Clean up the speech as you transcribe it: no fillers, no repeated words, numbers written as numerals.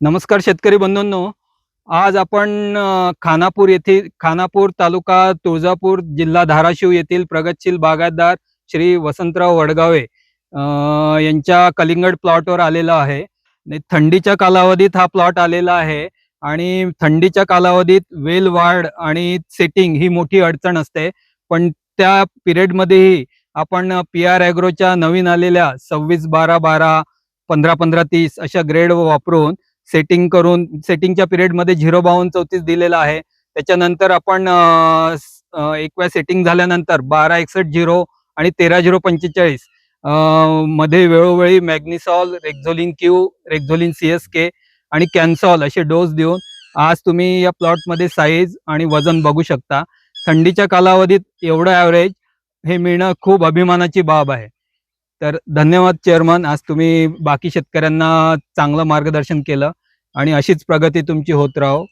नमस्कार शेतकरी बंधूंनो. आज आपण खानापूर तालुका तुळजापूर जिल्हा धाराशिव येथील प्रगतशील बागायतदार श्री वसंतराव वडगावे यांच्या कलिंगड प्लॉटवर आलेला आहे. आणि थंडीच्या कालावधीत हा प्लॉट आलेला आहे आणि थंडीच्या कालावधीत वेल वाढ आणि सेटिंग ही मोठी अडचण असते. पण त्या पिरियडमध्येही आपण PR ॲग्रोच्या नवीन आलेल्या 26-12-12, 15-15-30 अशा ग्रेड वापरून सेटिंगच्या पिरियडमध्ये 0-52-34 दिलेला आहे. त्याच्यानंतर आपण एकव्या सेटिंग झाल्यानंतर 12-61-0 आणि 13-0-45 मध्ये वेळोवेळी मॅग्नेसॉल, रेक्झोलिन क्यू, रेक्झोलिन CSK आणि कॅन्सॉल असे डोस देऊन आज तुम्ही या प्लॉटमध्ये साईज आणि वजन बघू शकता. थंडीच्या कालावधीत एवढं ॲव्हरेज हे मिळणं खूप अभिमानाची बाब आहे. तर धन्यवाद चेअरमन, आज तुम्ही बाकी शेतकऱ्यांना चांगलं मार्गदर्शन केलं आणि अशीच प्रगती तुमची होत राहो.